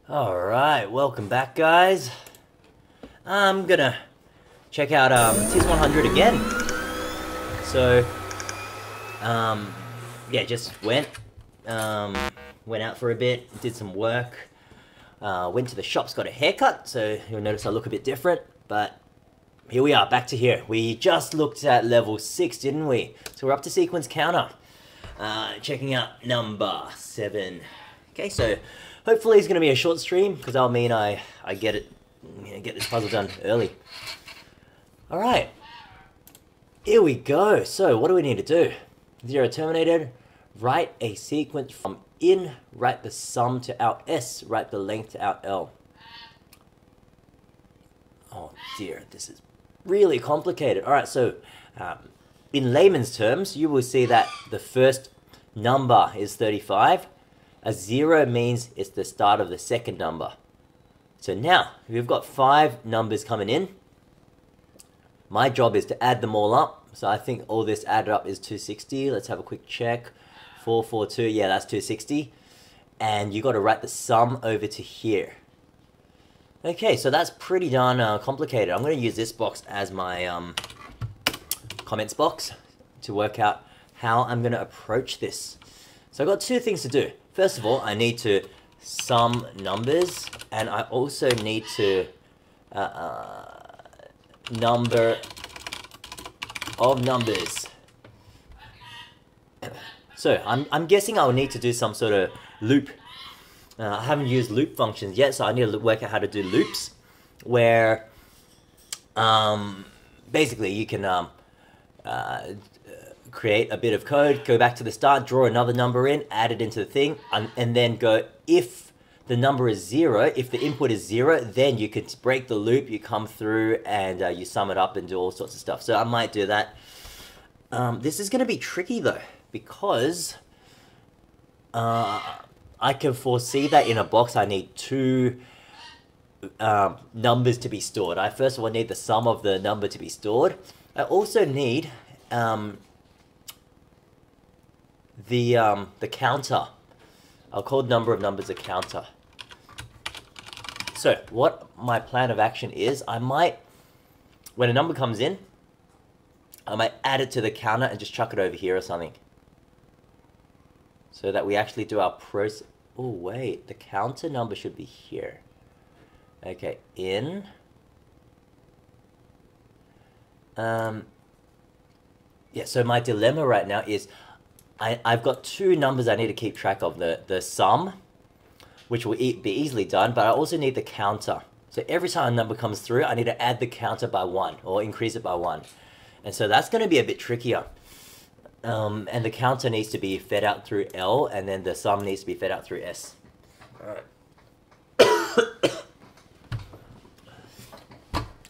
Alright, welcome back guys. I'm gonna check out TIS-100 again. So, yeah, just went out for a bit, did some work, went to the shops, got a haircut, so you'll notice I look a bit different, but here we are, back to here. We just looked at level 6, didn't we? So we're up to sequence counter. Checking out number 7. Okay, so hopefully it's going to be a short stream, because that'll mean I get this puzzle done early. Alright, here we go. So what do we need to do? 0 terminated, write a sequence from in, write the sum to out S, write the length to out L. Oh dear, this is really complicated. Alright, so in layman's terms, you will see that the first number is 35. A 0 means it's the start of the second number. So now, we've got 5 numbers coming in. My job is to add them all up. So I think all this added up is 260. Let's have a quick check. 442, yeah, that's 260. And you got to write the sum over to here. Okay, so that's pretty darn complicated. I'm going to use this box as my comments box to work out how I'm going to approach this. So I've got 2 things to do. First of all, I need to sum numbers, and I also need to number of numbers. So I'm guessing I'll need to do some sort of loop. I haven't used loop functions yet, so I need to work out how to do loops, where basically you can create a bit of code, go back to the start, draw another number in, add it into the thing, and then go, if the number is 0, if the input is 0, then you could break the loop, you come through, and you sum it up and do all sorts of stuff. So I might do that. This is going to be tricky though, because I can foresee that in a box I need 2 numbers to be stored. I first of all need the sum of the number to be stored. I also need the counter. I'll call the number of numbers a counter. So what my plan of action is, I might, when a number comes in, I might add it to the counter and just chuck it over here or something, so that we actually do our process. Oh wait, the counter number should be here. Okay, in. Yeah, so my dilemma right now is I've got 2 numbers I need to keep track of. The sum, which will be easily done, but I also need the counter. So every time a number comes through, I need to add the counter by 1, or increase it by 1. And so that's going to be a bit trickier. And the counter needs to be fed out through L, and then the sum needs to be fed out through S. Alright.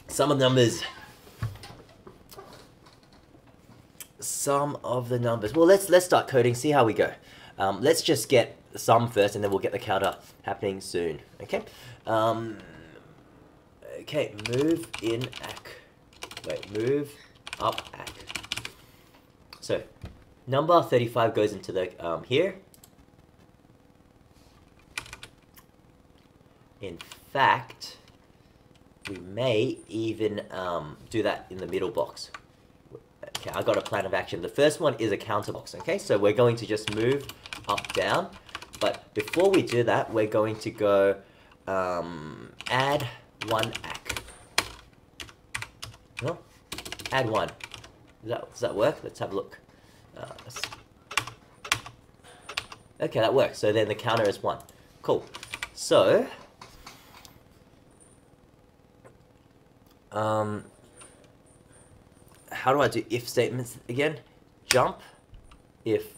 Sum of numbers. Sum of the numbers. Well, let's start coding, see how we go. Let's just get the sum first, and then we'll get the counter happening soon. Okay. Okay. Move in ACK. Wait. Move up ACK. So, number 35 goes into the here. In fact, we may even do that in the middle box. Okay, I got a plan of action. The first one is a counter box, okay? So we're going to just move up, down. But before we do that, we're going to go add 1 ACK. No? Add 1. Does that work? Let's have a look. Okay, that works. So then the counter is 1. Cool. So, how do I do if statements again? Jump if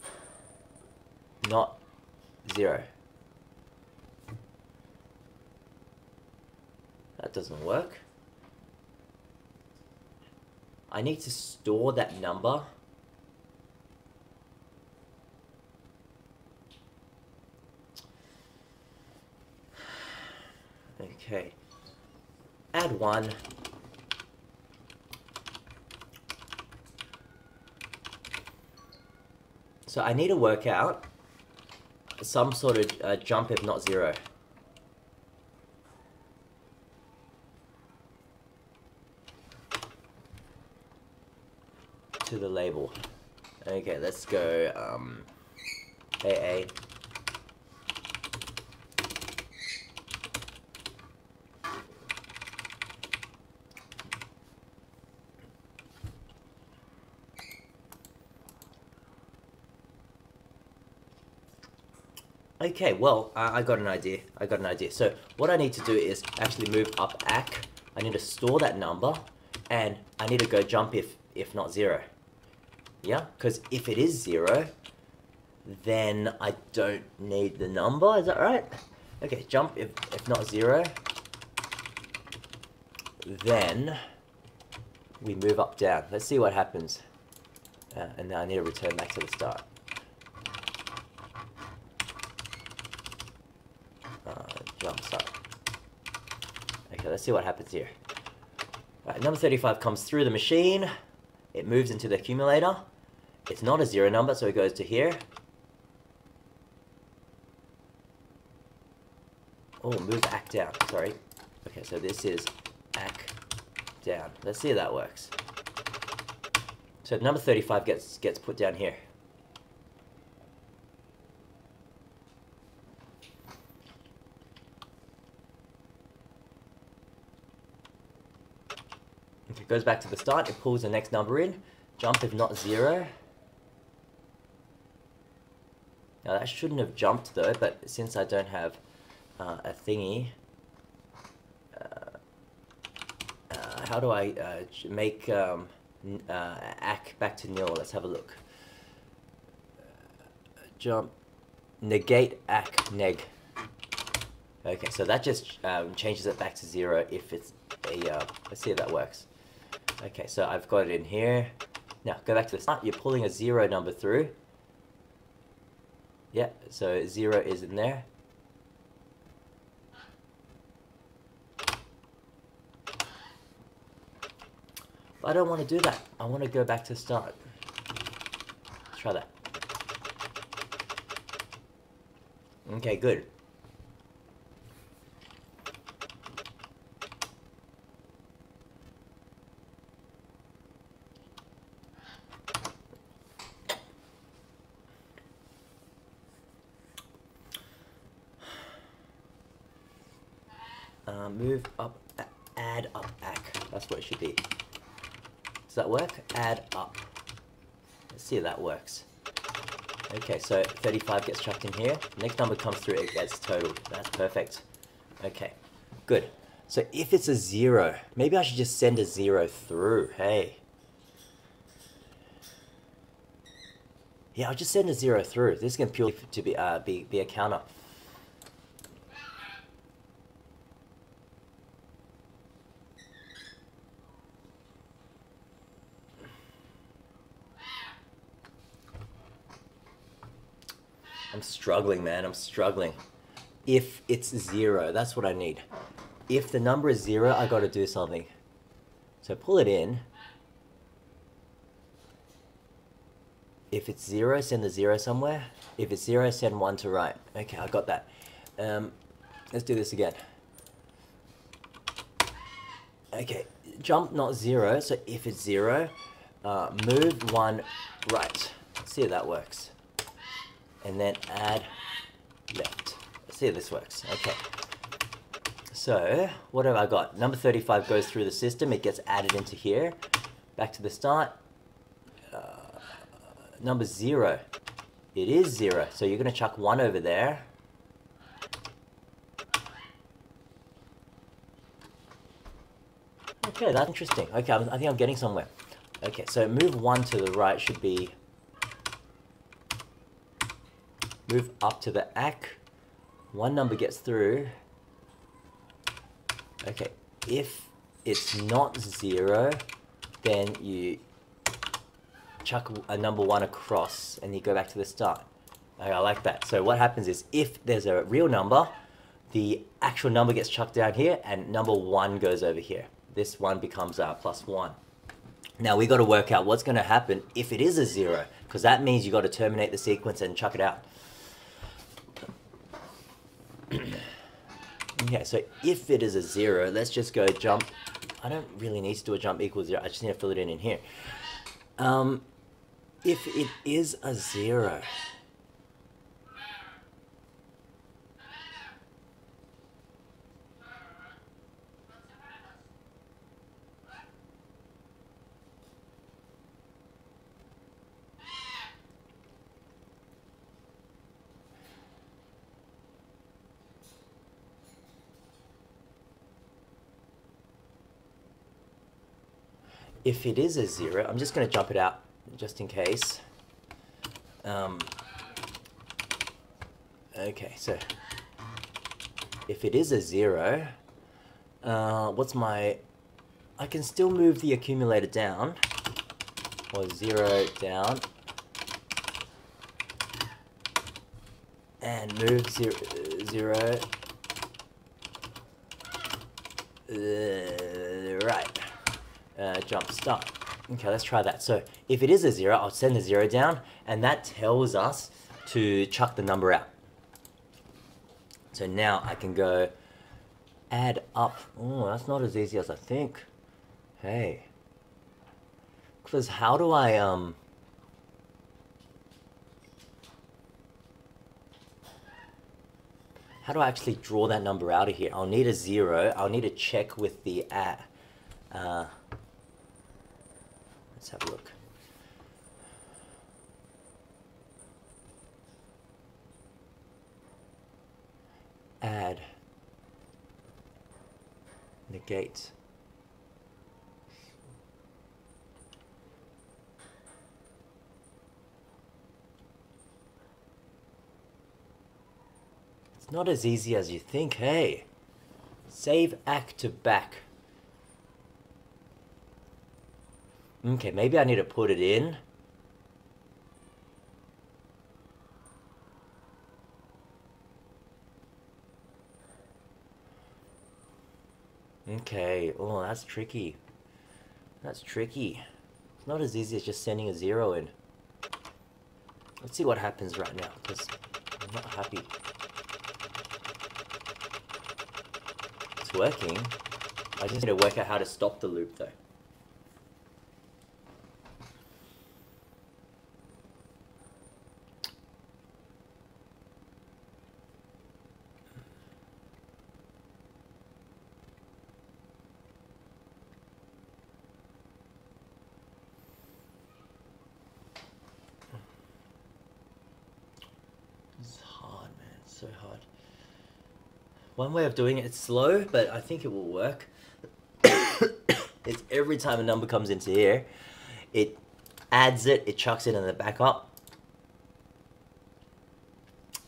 not 0. That doesn't work. I need to store that number. Okay. Add 1. So I need to work out some sort of jump if not 0. to the label. Okay, let's go AA. Okay, well, I got an idea. So what I need to do is actually move up AC. I need to store that number, and I need to go jump if not 0. Yeah, because if it is 0, then I don't need the number. Is that right? Okay, jump if not 0. Then we move up down. Let's see what happens. And now I need to return back to the start. Jump start. Okay, let's see what happens here. Right, number 35 comes through the machine. It moves into the accumulator. It's not a 0 number, so it goes to here. Oh, move AC down. Sorry. Okay, so this is AC down. Let's see if that works. So number 35 gets put down here. If it goes back to the start, it pulls the next number in. Jump if not 0. Now that shouldn't have jumped though, but since I don't have a thingy, how do I make AC back to 0? Let's have a look. Jump, negate AC, neg. Okay, so that just changes it back to 0 if it's a, let's see if that works. Okay, so I've got it in here. Now, go back to the start. You're pulling a 0 number through. Yeah, so 0 is in there. But I don't want to do that. I want to go back to the start. Let's try that. Okay, good. Move up, add up AC. That's what it should be. Does that work? Add up. Let's see if that works. Okay, so 35 gets chucked in here. Next number comes through, it gets totaled. That's perfect. Okay, good. So if it's a 0, maybe I should just send a 0 through. Hey. Yeah, I'll just send a 0 through. This is going to purely to be a counter. I'm struggling, man. I'm struggling. If it's 0, that's what I need. If the number is 0, I got to do something. So pull it in. If it's 0, send the 0 somewhere. If it's 0, send 1 to right. Okay, I got that. Let's do this again. Okay, jump not 0. So if it's 0, move 1 right. Let's see if that works. And then add left. Let's see if this works. Okay. So, what have I got? Number 35 goes through the system. It gets added into here. Back to the start. Number 0. It is 0. So you're going to chuck 1 over there. Okay, that's interesting. Okay, I think I'm getting somewhere. Okay, so move 1 to the right should be... Move up to the AC. 1 number gets through. Okay, if it's not 0, then you chuck a number 1 across and you go back to the start. Okay, I like that. So what happens is if there's a real number, the actual number gets chucked down here and number 1 goes over here. This 1 becomes +1. Now we got to work out what's going to happen if it is a 0, because that means you got to terminate the sequence and chuck it out. Okay, so if it is a 0, let's just go jump. I don't really need to do a jump equals 0. I just need to fill it in here. If it is a 0. If it is a 0, I'm just going to jump it out just in case. Okay, so if it is a 0, what's my... I can still move the accumulator down, or 0 down, and move 0. Right. Jump start. Okay, let's try that. So if it is a 0, I'll send the 0 down, and that tells us to chuck the number out. So now I can go add up. Oh, that's not as easy as I think. Hey. Because how do I, how do I actually draw that number out of here? I'll need a 0. I'll need to check with the let's have a look. Add, negate. It's not as easy as you think, hey. Save act to back. Okay, maybe I need to put it in. Okay, oh, that's tricky. That's tricky. It's not as easy as just sending a 0 in. Let's see what happens right now, because I'm not happy. It's working. I just need to work out how to stop the loop, though. So hard. One way of doing it, it's slow, but I think it will work. It's every time a number comes into here, it adds it, it chucks it in the backup.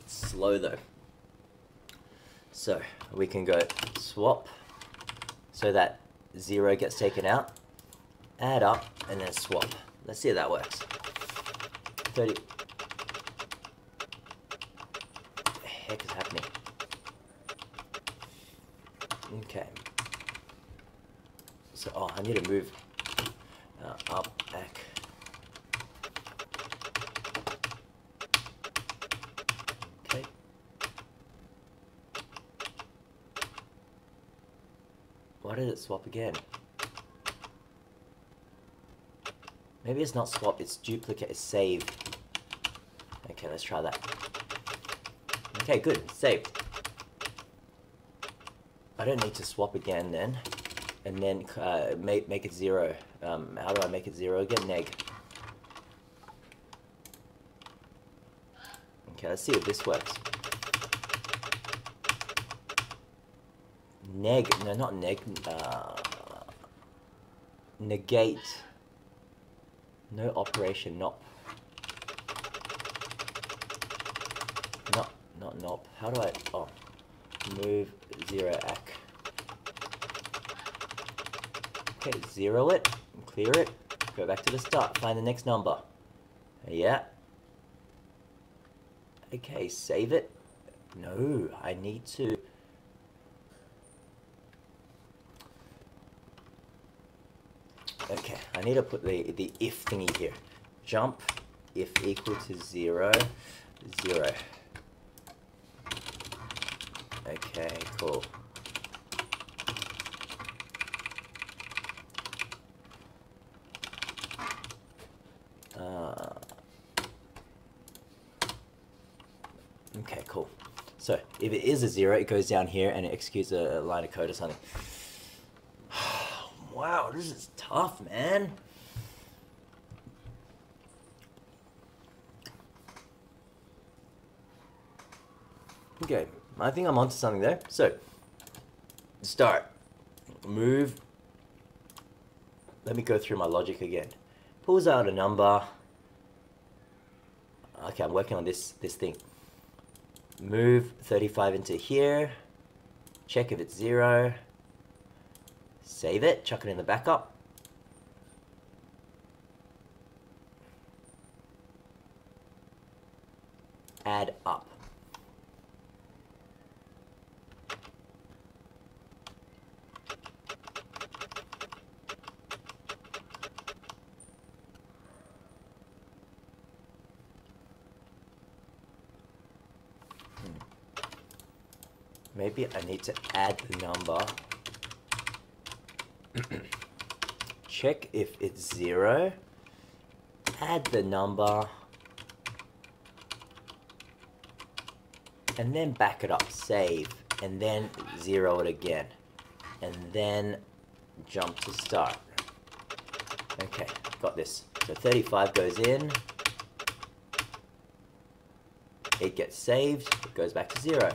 It's slow though. So we can go swap so that 0 gets taken out, add up, and then swap. Let's see if that works. 30. Heck is happening? Okay. So, oh, I need to move up, back. Okay. Why did it swap again? Maybe it's not swap, it's duplicate, it's save. Okay, let's try that. Okay, good, saved. I don't need to swap again then, and then make it 0. How do I make it 0 again? Neg. Okay, let's see if this works. Neg, no, not neg. Negate. No operation, not. Not nop. How do I... Oh. Move 0 ac. Okay, 0 it. Clear it. Go back to the start. Find the next number. Yeah. Okay, save it. No, I need to... Okay, I need to put the if thingy here. Jump if equal to 0, 0. Okay, cool. So if it is a 0, it goes down here and it executes a line of code or something. Wow, this is tough, man. Okay, I think I'm onto something there. So, start, move. Let me go through my logic again. Pulls out a number. Okay, I'm working on this thing. Move 35 into here. Check if it's 0. Save it, chuck it in the backup. Add up. Maybe I need to add the number. Check if it's 0. Add the number. And then back it up. Save. And then 0 it again. And then jump to start. Okay, got this. So 35 goes in. It gets saved. It goes back to 0.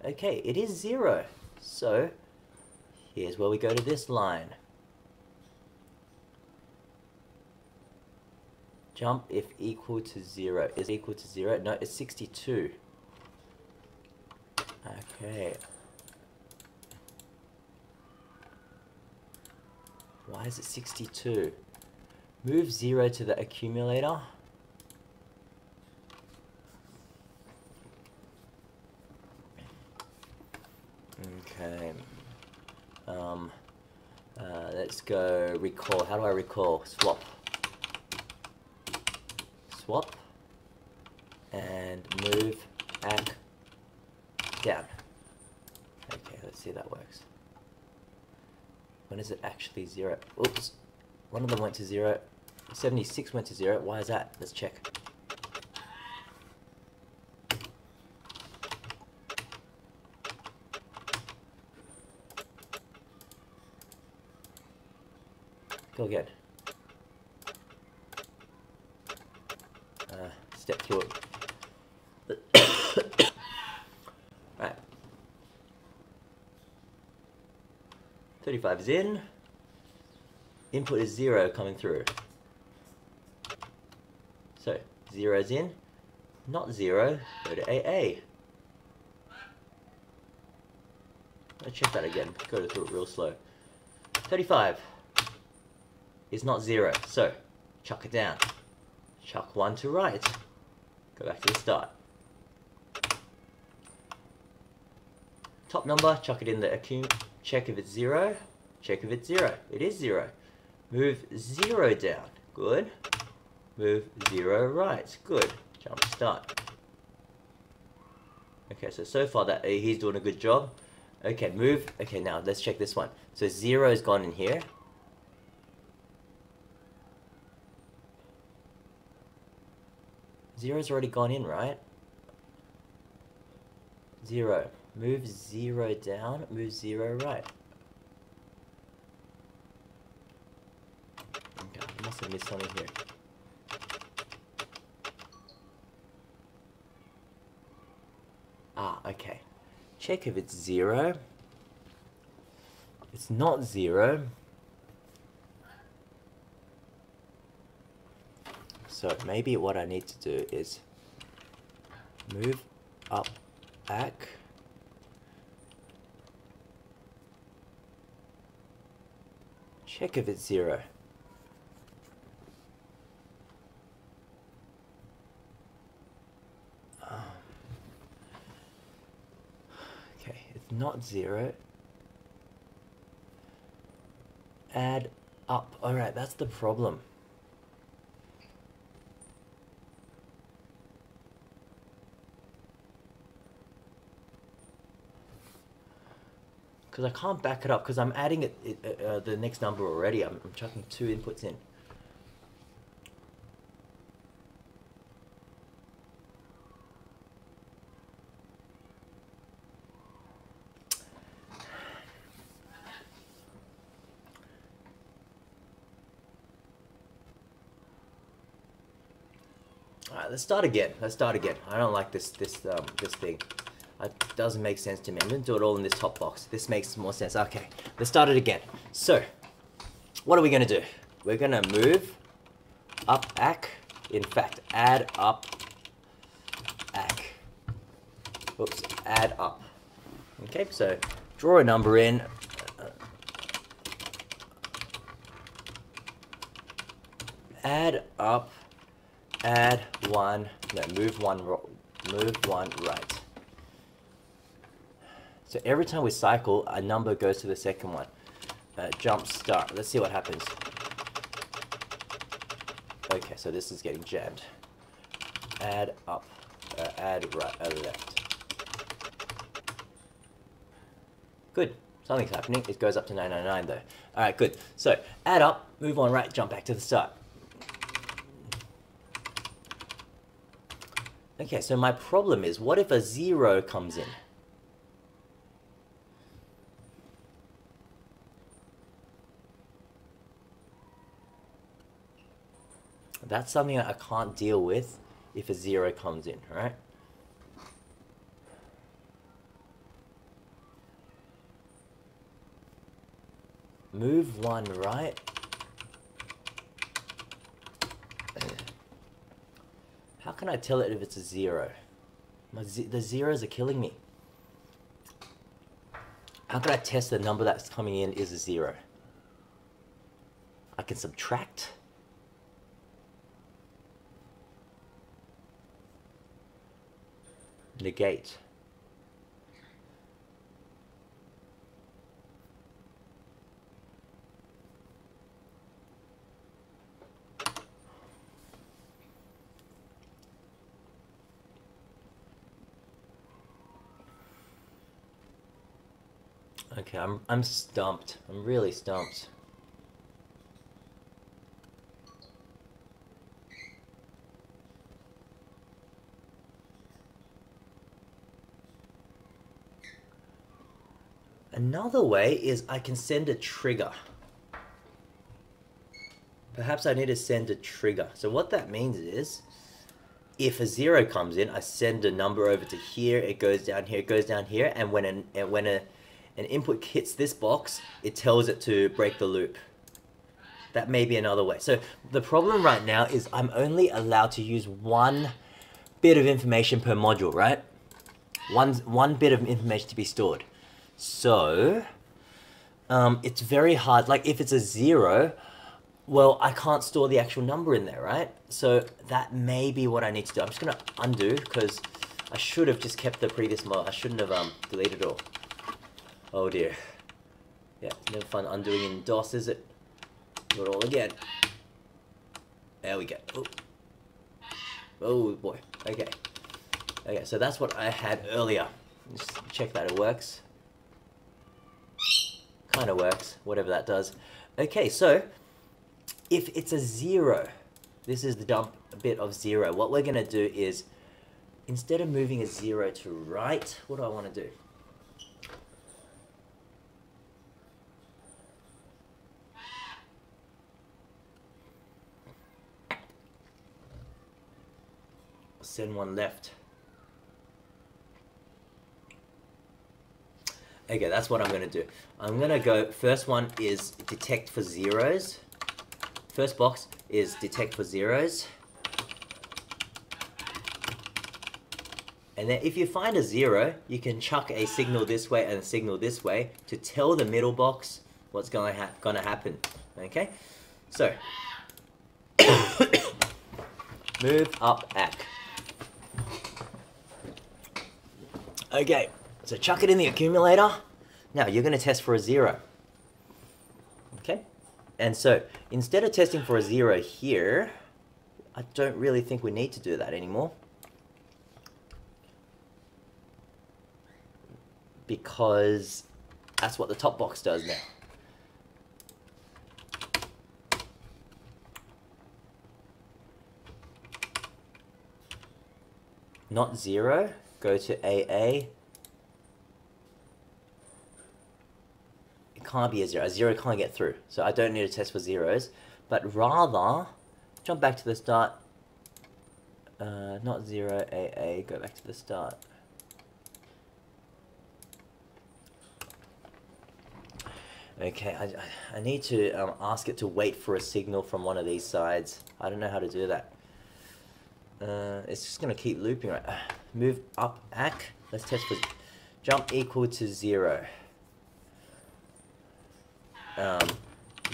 Okay, it is 0. So, here's where we go to this line. Jump if equal to 0. Is equal to 0? No, it's 62. Okay. Why is it 62? Move 0 to the accumulator. Okay. Let's go recall. How do I recall? Swap. Swap. And move back down. Okay, let's see if that works. When is it actually 0? Oops. One of them went to 0. 76 went to 0. Why is that? Let's check. Go again. Step through it. Right. 35 is in. Input is 0 coming through. So, 0 is in. Not 0. Go to AA. Let's check that again. Go through it real slow. 35 is not 0. So, chuck it down. Chuck 1 to right. Go back to the start. Top number, chuck it in the accum. Check if it's 0. Check if it's 0. It is 0. Move 0 down. Good. Move 0 right. Good. Jump to start. Okay, so far that he's doing a good job. Okay, move. Okay, now let's check this one. So 0 has gone in here. Zero's already gone in, right? 0. Move 0 down, move 0 right. Okay, I must have missed something here. Ah, okay. Check if it's 0. It's not 0. So maybe what I need to do is move up, back. Check if it's 0. Okay, it's not 0. Add up. Alright, that's the problem. Because I can't back it up because I'm adding the next number already. I'm chucking 2 inputs in. let's start again. Let's start again. I don't like this thing. It doesn't make sense to me. I'm gonna do it all in this top box. This makes more sense. Okay, let's start it again. So, what are we gonna do? We're gonna move up ACK. In fact, add up ACK. Oops, add up. Okay, so draw a number in. Add up. Add one. No, move one right. So every time we cycle, a number goes to the second one. Jump start. Let's see what happens. Okay, so this is getting jammed. Add up. Add right. Left. Good. Something's happening. It goes up to 999 though. Alright, good. So add up, move on right, jump back to the start. Okay, so my problem is, what if a 0 comes in? That's something that I can't deal with if a 0 comes in, right? Move one right. How can I tell it if it's a 0? The zeros are killing me. How can I test the number that's coming in is a 0? I can subtract. Negate. Okay, I'm stumped. I'm really stumped. Another way is I can send a trigger. Perhaps I need to send a trigger. So what that means is, if a 0 comes in, I send a number over to here, it goes down here, it goes down here, and when an input hits this box, it tells it to break the loop. That may be another way. So the problem right now is I'm only allowed to use one bit of information per module, right? One bit of information to be stored. So it's very hard. Like if it's a 0, well, I can't store the actual number in there, right? So that may be what I need to do. I'm just gonna undo because I should have just kept the previous mod. I shouldn't have deleted it all. Oh dear. Yeah, it's never fun undoing in DOS, is it? Do it all again. There we go. Oh, oh boy. Okay. Okay, so that's what I had earlier. Just check that it works. Kind of works, whatever that does. Okay, so if it's a 0, this is the dump bit of 0. What we're gonna do is, instead of moving a 0 to right, what do I want to do? Send one left. Okay, that's what I'm going to do. I'm going to go, first one is detect for zeros. First box is detect for zeros. And then if you find a 0, you can chuck a signal this way and a signal this way to tell the middle box what's going to happen. Okay? So, move up ACK. Okay, so chuck it in the accumulator. Now you're going to test for a 0. Okay? And so instead of testing for a 0 here, I don't really think we need to do that anymore. Because that's what the top box does now. Not 0. Go to AA. It can't be a 0. A 0 can't get through. So I don't need to test for zeros. But rather, jump back to the start. Not 0, AA, go back to the start. Okay, I need to ask it to wait for a signal from one of these sides. I don't know how to do that. It's just going to keep looping, right? Move up, ACK. Let's test for jump equal to 0.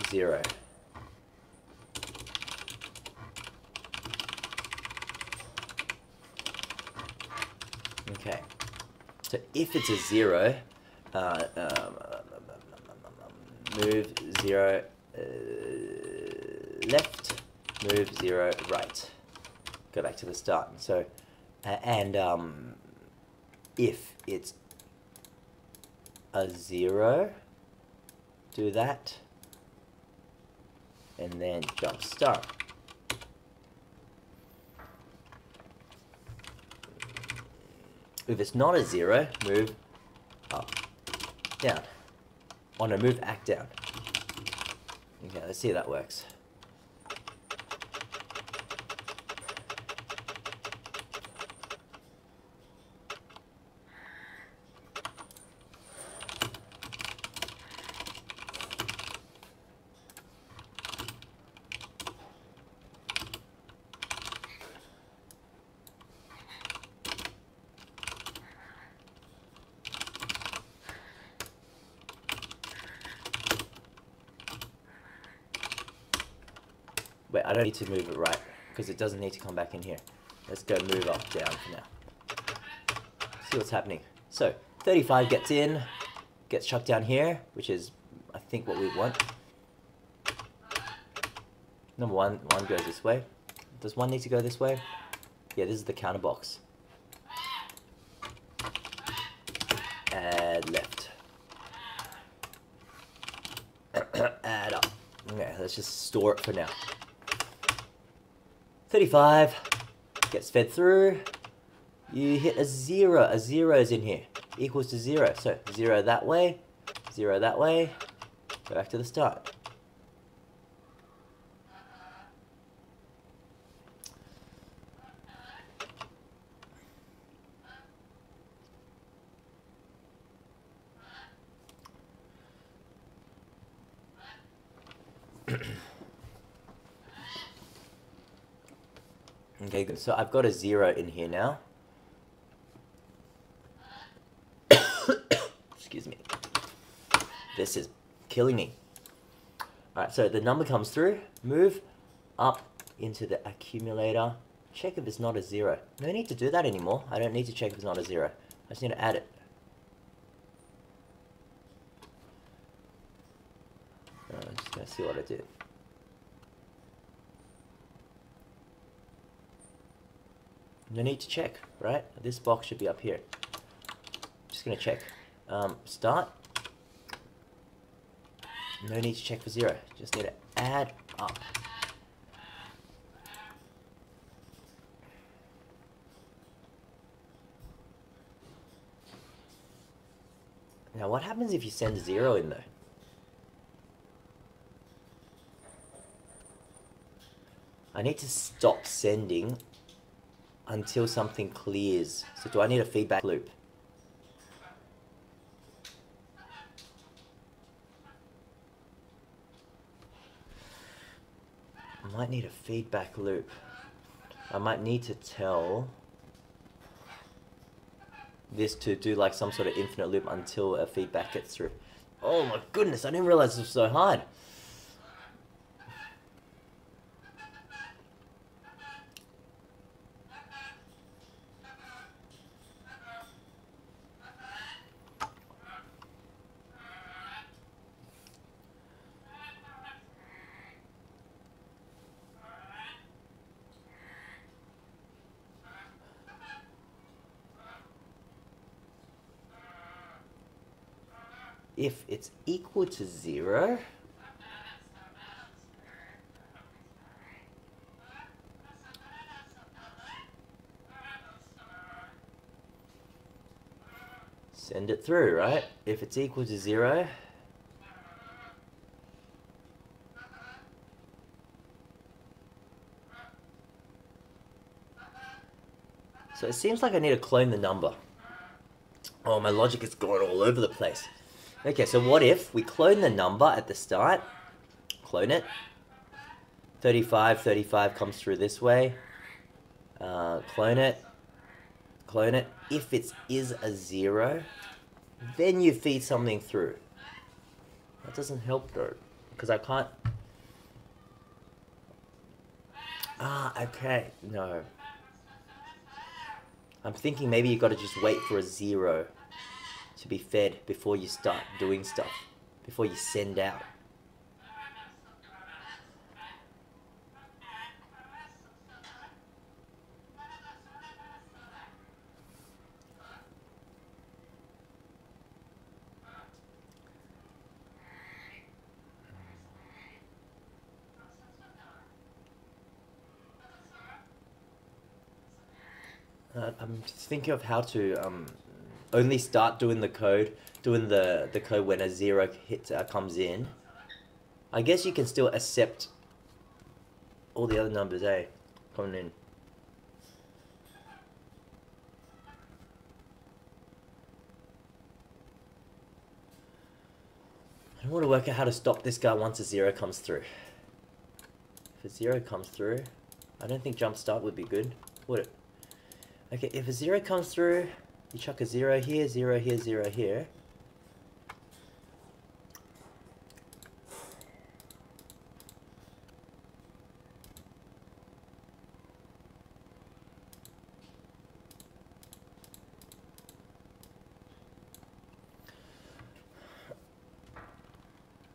0. Okay. So if it's a 0, move 0 left, move 0 right. Go back to the start. So, if it's a 0, do that, and then jump start. If it's not a 0, move up, down. Oh no, move ACK down. Okay, let's see how that works. Wait, I don't need to move it right, because it doesn't need to come back in here. Let's go move up, down for now. See what's happening. So, 35 gets in, gets chucked down here, which is, I think, what we want. Number one goes this way. Does 1 need to go this way? Yeah, this is the counter box. Add left. Add up. Okay, let's just store it for now. 35 gets fed through. You hit a 0. A 0 is in here. Equals to 0. So 0 that way. 0 that way. Go back to the start. Okay, good. So I've got a 0 in here now. Excuse me. This is killing me. Alright, so the number comes through. Move up into the accumulator. Check if it's not a 0. No need to do that anymore. I don't need to check if it's not a 0. I just need to add it. I'm just going to see what I do. No need to check, right? This box should be up here. Just gonna check. Start. No need to check for 0. Just need to add up. Now what happens if you send 0 in though? I need to stop sending until something clears. So do I need a feedback loop? I might need a feedback loop. I might need to tell this to do like some sort of infinite loop until a feedback gets through. Oh my goodness, I didn't realize this was so hard. If it's equal to 0, send it through, right? If it's equal to 0, So it seems like I need to clone the number. Oh, my logic is going all over the place. Okay, so what if we clone the number at the start? Clone it. 35, 35 comes through this way. Clone it. Clone it. If it is a 0, then you feed something through. That doesn't help though, because I can't... Okay, no. I'm thinking maybe you gotta just wait for a 0 to be fed before you start doing stuff, before you send out. I'm thinking of how to only start doing the code, when a 0 comes in. I guess you can still accept all the other numbers, coming in. I want to work out how to stop this guy once a 0 comes through. If a 0 comes through, I don't think jump start would be good, would it? Okay, if a 0 comes through, you chuck a 0 here, 0 here, 0 here.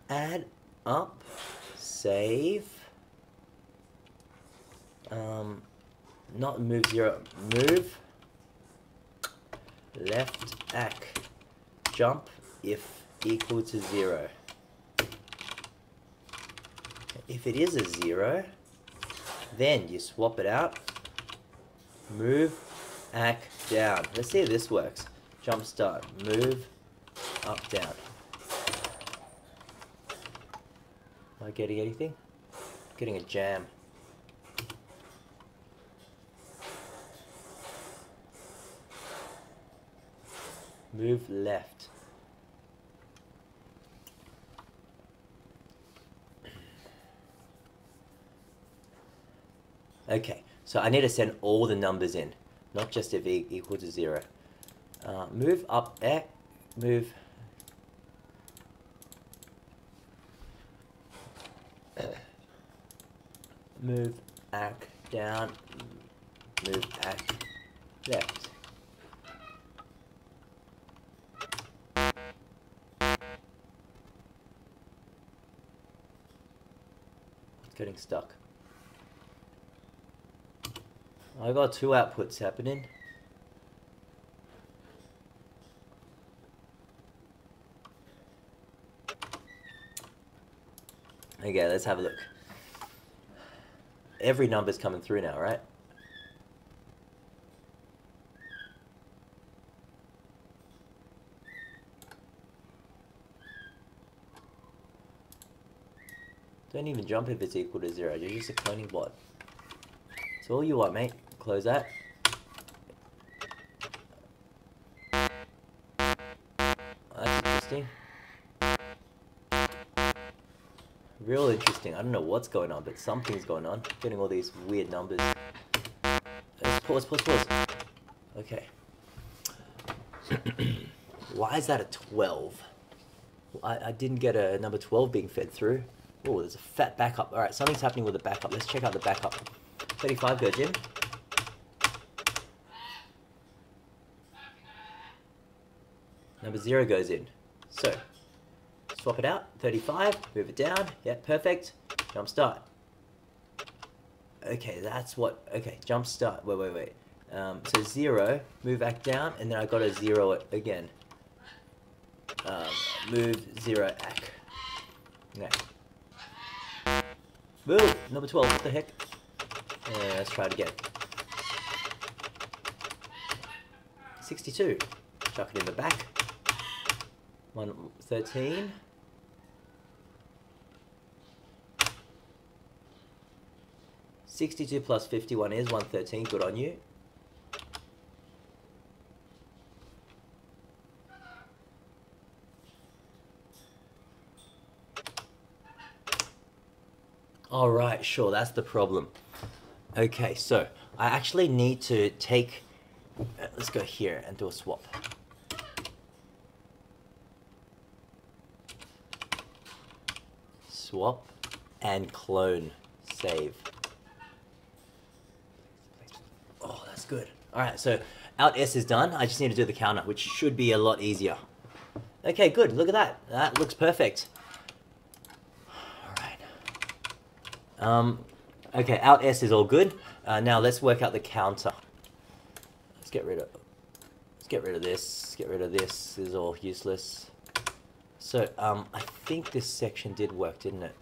Add up, save, not move 0, move, left, ack, jump, if equal to 0. If it is a 0, then you swap it out, move, ack, down. Let's see if this works. Jump start, move, up, down. Am I getting anything? Getting a jam. Move left. Okay, so I need to send all the numbers in, not just if equal to 0. Move up, move. Move ack down, move ack left. It's getting stuck. I got 2 outputs happening. Okay, let's have a look. Every number's coming through now, right? Don't even jump if it's equal to 0. You're just a cloning bot. It's all you want, mate. Close that. That's interesting. Real interesting. I don't know what's going on, but something's going on. Getting all these weird numbers. Let's pause. Okay. Why is that a 12? I didn't get a number 12 being fed through. Oh, there's a fat backup. Alright, something's happening with the backup. Let's check out the backup. 35 goes in. Number 0 goes in. So, swap it out. 35, move it down. Yeah, perfect. Jump start. Okay, that's what... Okay, jump start. Wait. So 0, move back down, and then I got to 0 it again. Move 0 ack. Okay. Move! Number 12, what the heck? Let's try it again. 62. Chuck it in the back. 113. +52 plus 51 is 113. Good on you. All right, sure, that's the problem. Okay, so I actually need to take, let's go here and do a swap. Swap and clone, save. Oh, that's good. All right, so Alt S is done. I just need to do the counter, which should be a lot easier. Okay, good. Look at that. That looks perfect. All right. Okay, Alt S is all good. Now let's work out the counter. Let's get rid of this. Get rid of this. This is all useless. So I think this section did work, didn't it?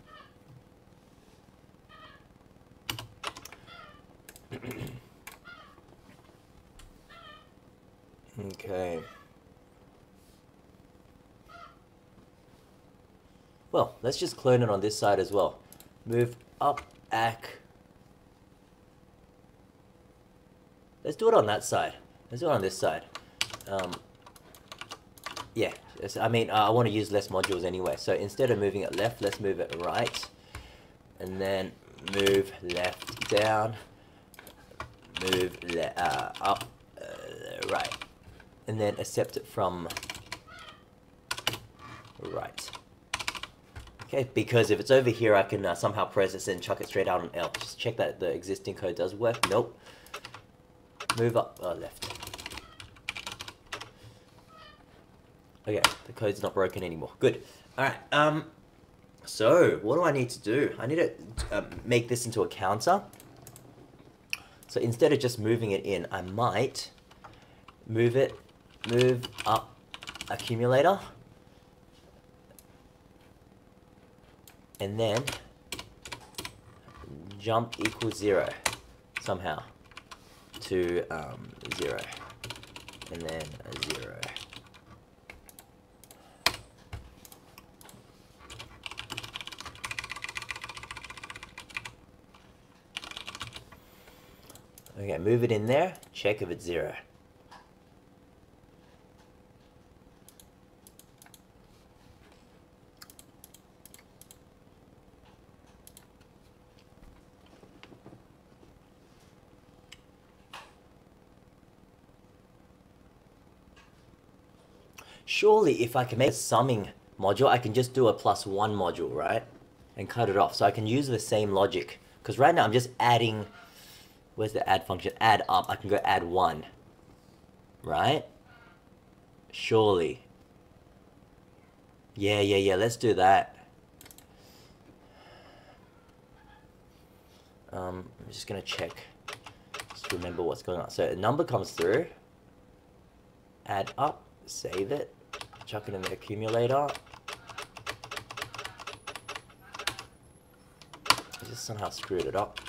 Okay. Well, let's just clone it on this side as well. Move up, ACK. Let's do it on that side. Let's do it on this side. Yeah, I mean, I want to use less modules anyway. So instead of moving it left, let's move it right. And then move left down. Move up, right. And then accept it from right. Okay, because if it's over here, I can somehow press this and chuck it straight out on L. Just check that the existing code does work. Nope. Move up, left. Okay, the code's not broken anymore. Good. Alright, so what do I need to do? I need to make this into a counter. So instead of just moving it in, I might move up accumulator. And then jump equals 0 somehow to 0. And then 0. Okay, move it in there, check if it's 0. Surely if I can make a summing module, I can just do a +1 module, right? And cut it off. So I can use the same logic. Because right now I'm just adding, where's the add function? Add up, I can go add 1. Right? Surely. Yeah, let's do that. I'm just gonna check. Just remember what's going on. So a number comes through. Add up, save it. Chuck it in the accumulator. I just somehow screwed it up.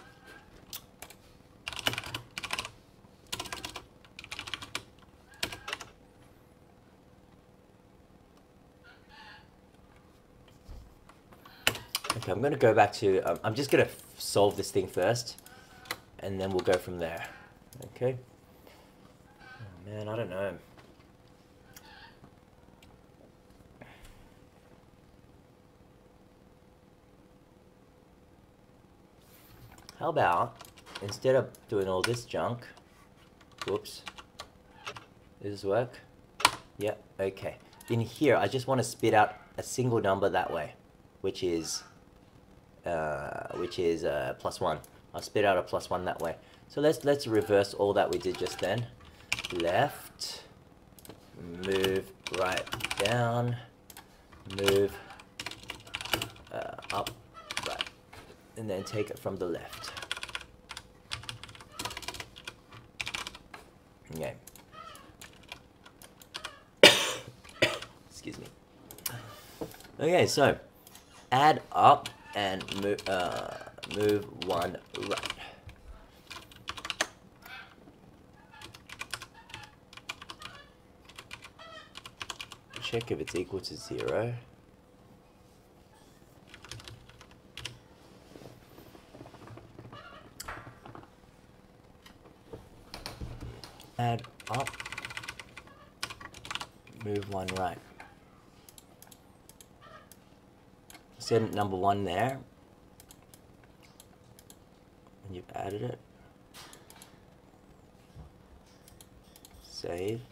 Okay, I'm going to go back to, I'm just going to solve this thing first, and then we'll go from there. Okay? Oh man, I don't know. How about, instead of doing all this junk, whoops, does this work? Yep, okay. In here, I just want to spit out a single number that way, which is +1. I'll spit out a +1 that way. So let's reverse all that we did just then. Left, move right down, move up, right, and then take it from the left. Okay. Excuse me. Okay, so add up and move 1 right. Check if it's equal to 0. Add up, move 1 right. Set number 1 there. and you've added it. Save.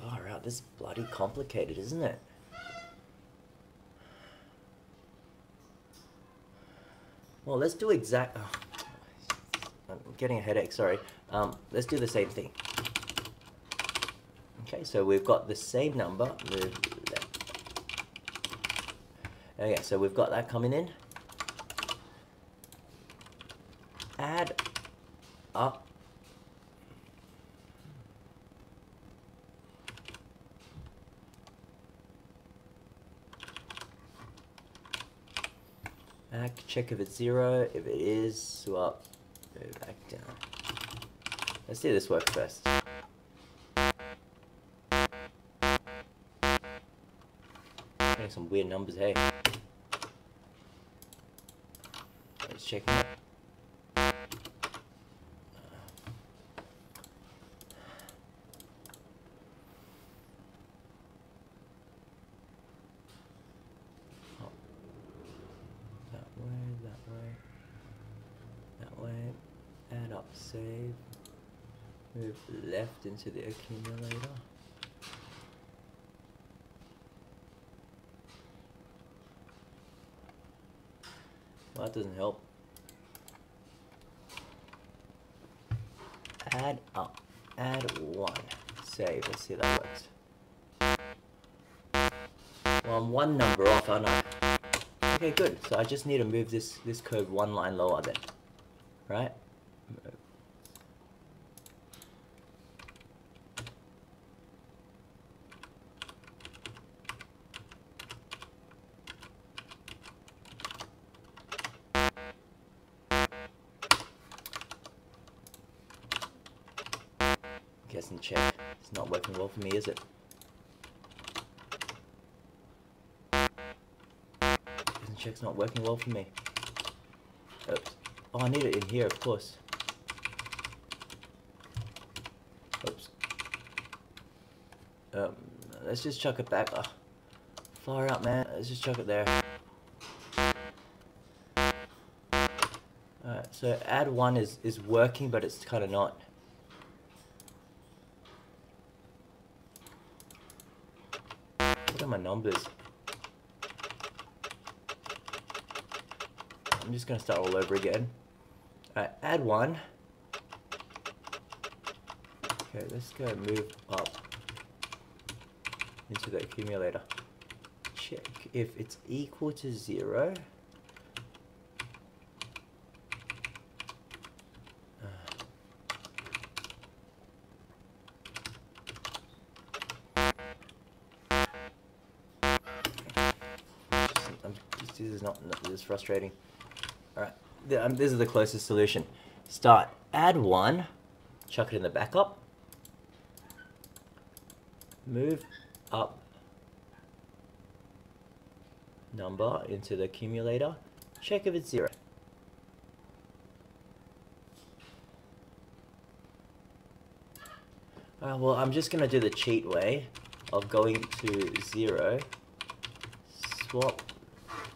Far out, this is bloody complicated, isn't it? Well, let's do exact... Oh, I'm getting a headache, sorry. Let's do the same thing. Okay, so we've got the same number. Move left. Okay, so we've got that coming in. Add up. Check if it's 0. If it is, swap. Move back down. Let's see this work first. Getting some weird numbers, hey. Let's check it. Add up, save, move left into the accumulator. Well, that doesn't help. Add up, add 1, save, let's see if that works. Well, I'm one number off, aren't I? Okay, good, so I just need to move this code one line lower then, right? Guess and check. It's not working well for me, is it? Guess and check's not working well for me. Oops. Oh, I need it in here, of course. Oops. Let's just chuck it back. Oh, far out, man. Let's just chuck it there. Alright, so add 1 is working, but it's kind of not. What are my numbers? I'm just going to start all over again. Alright, add 1. Okay, let's go move up into the accumulator. Check if it's equal to 0. This is frustrating. Alright, this is the closest solution. Start, add 1, chuck it in the backup, move up number into the accumulator, check if it's 0. Well, I'm just going to do the cheat way of going to 0, swap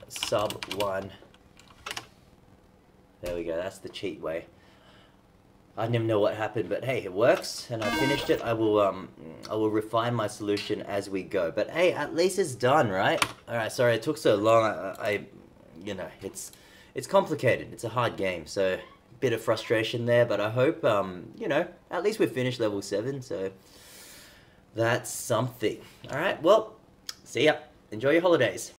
sub 1. There we go, that's the cheat way. I didn't even know what happened, but hey, it works, and I finished it. I will refine my solution as we go. But hey, at least it's done, right? Alright, sorry it took so long. You know, it's complicated. It's a hard game, so a bit of frustration there, but I hope, you know, at least we finished level 7, so that's something. Alright, well, see ya. Enjoy your holidays.